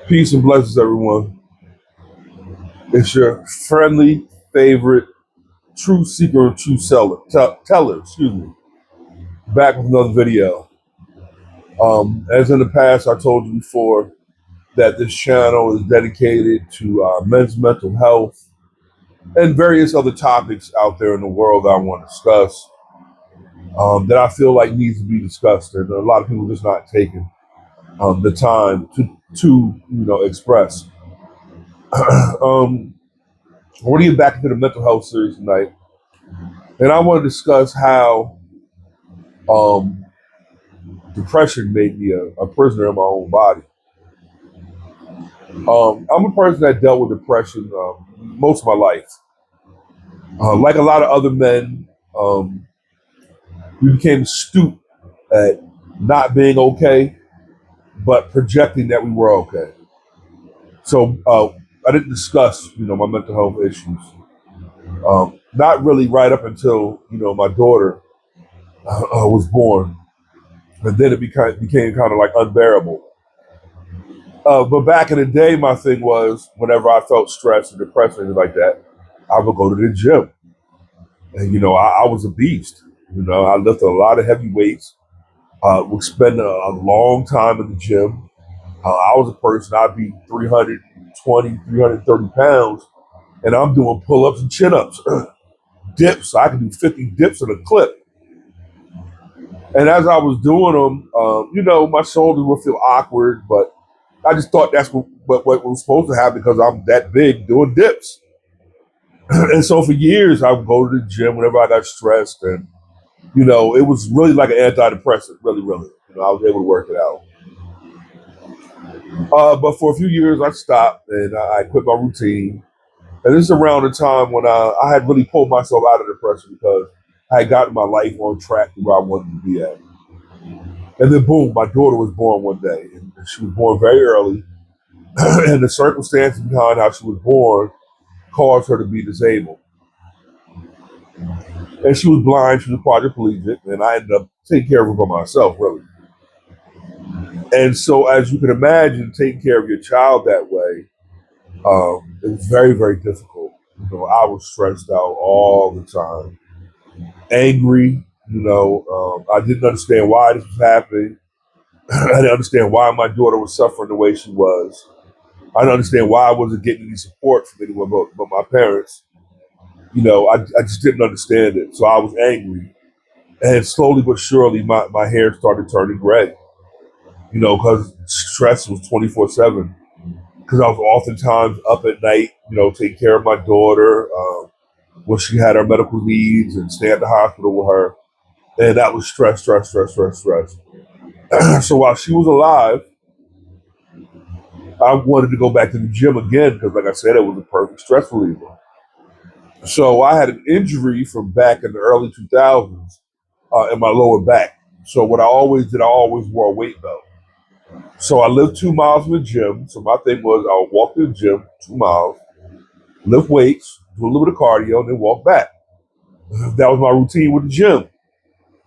Peace and blessings, everyone. It's your friendly favorite true seeker, teller, excuse me, back with another video. As in the past, I told you before that this channel is dedicated to men's mental health and various other topics out there in the world that I want to discuss that I feel like needs to be discussed, and a lot of people just not taking the time to express. um, we're going to get back into the mental health series tonight. And I want to discuss how um, depression made me a prisoner in my own body. I'm a person that dealt with depression most of my life. Like a lot of other men, um, we became astute at not being okay, but projecting that we were okay. So I didn't discuss, my mental health issues. Not really right up until, my daughter was born. And then it became kind of like unbearable. But back in the day, my thing was whenever I felt stressed or depressed or anything like that, I would go to the gym. And, I was a beast. I lifted a lot of heavy weights, would spend a long time in the gym. I was a person, I'd be 320, 330 pounds, and I'm doing pull ups and chin ups, dips. I could do 50 dips in a clip. And as I was doing them, my shoulders would feel awkward, but I just thought that's what was supposed to happen because I'm that big doing dips. And so for years, I would go to the gym whenever I got stressed. And, it was really like an antidepressant, really, really. I was able to work it out. But for a few years, I stopped and I quit my routine. And this is around the time when I had really pulled myself out of depression because I had gotten my life on track to where I wanted to be at. And then, boom, my daughter was born one day. And she was born very early. And the circumstances behind how she was born caused her to be disabled. And she was blind, she was quadriplegic, and I ended up taking care of her by myself, really. And so, as you can imagine, taking care of your child that way, it was very, very difficult. I was stressed out all the time, angry. I didn't understand why this was happening. I didn't understand why my daughter was suffering the way she was. I didn't understand why I wasn't getting any support from anyone but my parents. I just didn't understand it. So I was angry. And slowly but surely, my hair started turning gray, because stress was 24/7. Because I was oftentimes up at night, taking care of my daughter when she had her medical needs and stay at the hospital with her. And that was stress, stress, stress, stress, stress. So while she was alive, I wanted to go back to the gym again because, like I said, it was a perfect stress reliever. So I had an injury from back in the early 2000s in my lower back. So what I always did, I always wore a weight belt. So I lived 2 miles from the gym. So my thing was I would walk to the gym 2 miles, lift weights, do a little bit of cardio, and then walk back. That was my routine with the gym.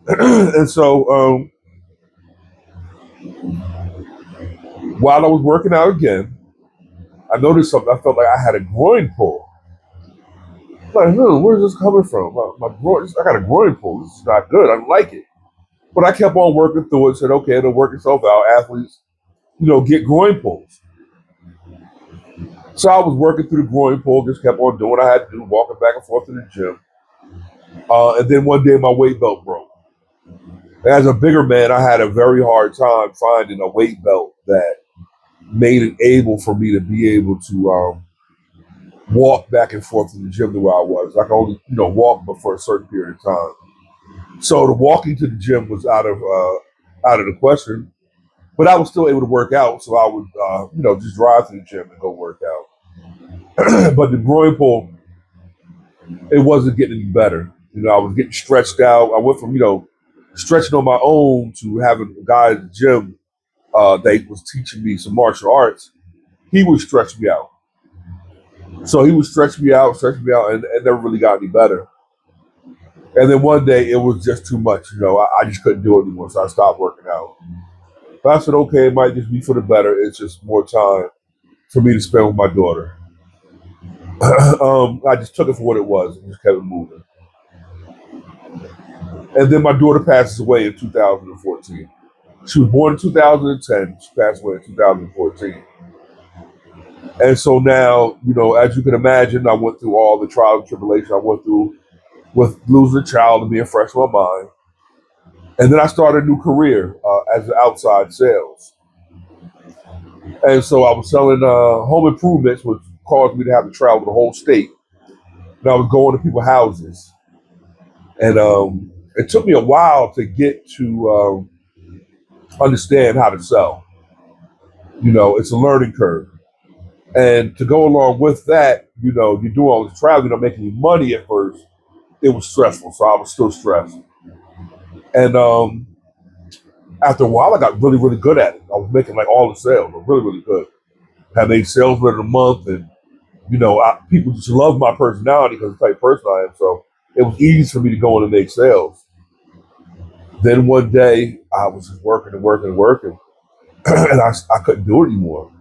And so while I was working out again, I noticed something. I felt like I had a groin pull. Like, where's this coming from? My groin, I got a groin pull. This is not good. I don't like it. But I kept on working through it and said, okay, it'll work itself out. Athletes, get groin pulls. So I was working through the groin pull, just kept on doing what I had to do, walking back and forth to the gym. And then one day my weight belt broke. As a bigger man, I had a very hard time finding a weight belt that made it able for me to be able to walk back and forth to the gym to where I was. I could only, walk but for a certain period of time. So the walking to the gym was out of the question. But I was still able to work out, so I would, just drive to the gym and go work out. But the groin pull, it wasn't getting any better. I was getting stretched out. I went from, stretching on my own to having a guy at the gym that was teaching me some martial arts. He would stretch me out. So he would stretch me out, and it never really got any better. And then one day it was just too much. I just couldn't do it anymore, so I stopped working out. But I said, okay, it might just be for the better. It's just more time for me to spend with my daughter. I just took it for what it was and just kept it moving. And then my daughter passes away in 2014. She was born in 2010. She passed away in 2014. And so now, as you can imagine, I went through all the trials and tribulation I went through with losing a child and being fresh in my mind. And then I started a new career as an outside sales. And so I was selling home improvements, which caused me to have to travel the whole state. And I was going to people's houses. And it took me a while to get to understand how to sell. It's a learning curve. And to go along with that, you do all this traveling, making you money at first. It was stressful, so I was still stressed. And after a while, I got really, really good at it. I was making like all the sales, really, really good. I made sales within a month, and people just love my personality because of the type of person I am. So it was easy for me to go in and make sales. Then one day, I was just working and working and working, and I couldn't do it anymore.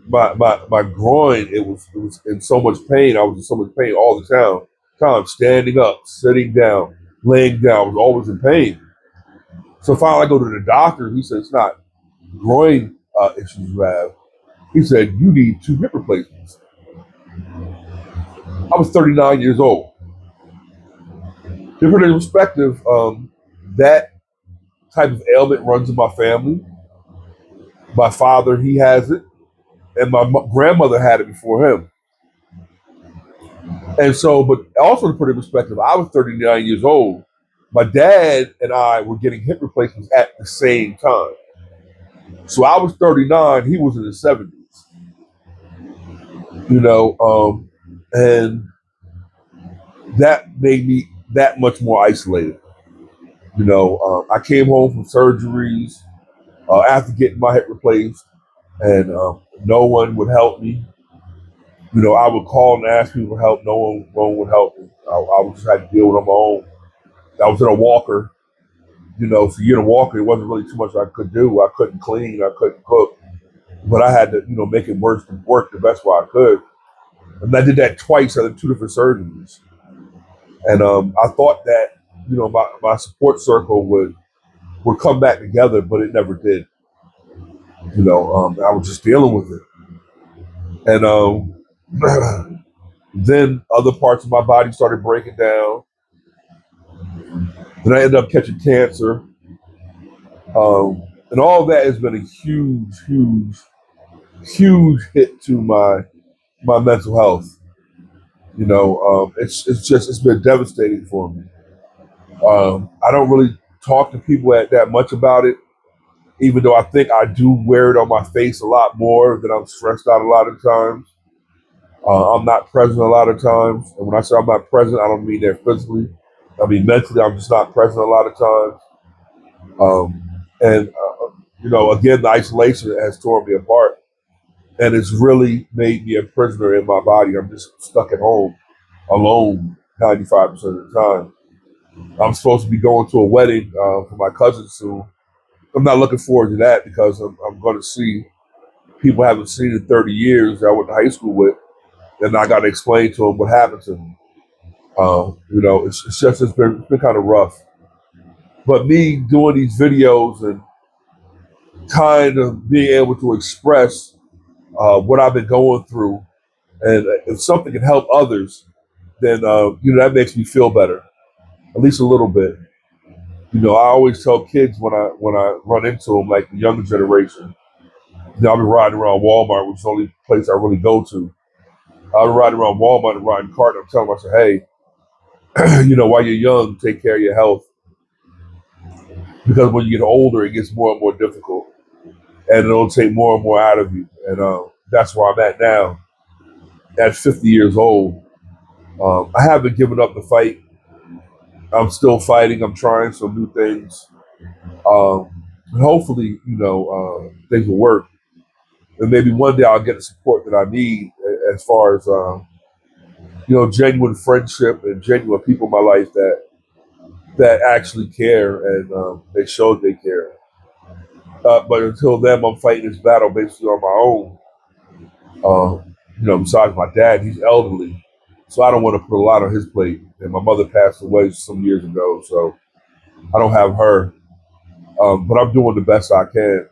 My groin, it was in so much pain. I was in so much pain all the time, standing up, sitting down, laying down. I was always in pain. So finally, I go to the doctor. He said it's not groin issues you have. He said you need 2 hip replacements. I was 39 years old. To put it in perspective, that type of ailment runs in my family. My father, he has it, and my grandmother had it before him. And so, but also to put it in perspective, I was 39 years old. My dad and I were getting hip replacements at the same time. So I was 39, he was in his 70s, and that made me that much more isolated. I came home from surgeries after getting my hip replaced, and no one would help me. I would call and ask people for help. No one would help me. I would just have to deal with it on my own. I was in a walker, so you're in a walker. It wasn't really too much I could do. I couldn't clean. I couldn't cook, but I had to, make it work the best way I could. And I did that twice. I did 2 different surgeries, and I thought that, my support circle would come back together, but it never did. I was just dealing with it, and then other parts of my body started breaking down. Then I ended up catching cancer, and all of that has been a huge, huge, huge hit to my mental health. It's been devastating for me. I don't really talk to people that much about it, even though I think I do wear it on my face a lot more than I'm stressed out a lot of times. I'm not present a lot of times. And when I say I'm not present, I don't mean that physically. I mean mentally, I'm just not present a lot of times. And again, the isolation has torn me apart, and it's really made me a prisoner in my body. I'm just stuck at home, alone, 95% of the time. I'm supposed to be going to a wedding for my cousin soon. I'm not looking forward to that because I'm going to see people I haven't seen in 30 years that I went to high school with, and I got to explain to them what happened to them. It's been kind of rough. But me doing these videos and kind of being able to express what I've been going through, and if something can help others, then that makes me feel better, at least a little bit. I always tell kids when I run into them, like the younger generation. I'll be riding around Walmart, which is the only place I really go to. I'll be riding around Walmart and riding cart, and I'm telling them, I say, hey, while you're young, take care of your health, because when you get older, it gets more and more difficult, and it'll take more and more out of you. And that's where I'm at now, at 50 years old. I haven't given up the fight. I'm still fighting. I'm trying some new things. And hopefully, things will work. And maybe one day I'll get the support that I need as far as, genuine friendship and genuine people in my life that that actually care, and they showed they care. But until then, I'm fighting this battle basically on my own. Besides my dad, he's elderly, so I don't want to put a lot on his plate. And my mother passed away some years ago, so I don't have her. But I'm doing the best I can,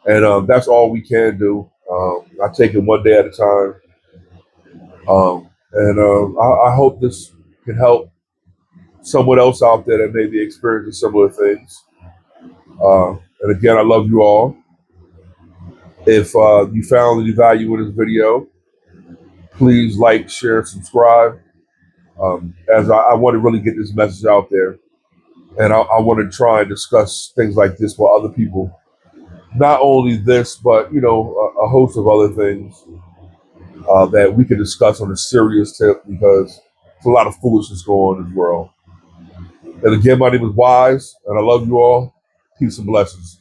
and that's all we can do. I take it one day at a time, and I hope this can help someone else out there that may be experiencing similar things. And again, I love you all. If you found any value in this video, please like, share, subscribe. As I want to really get this message out there, and I want to try and discuss things like this with other people. Not only this, but a host of other things that we can discuss on a serious tip, because there's a lot of foolishness going on in this world. And again, my name is Wise, and I love you all. Peace and blessings.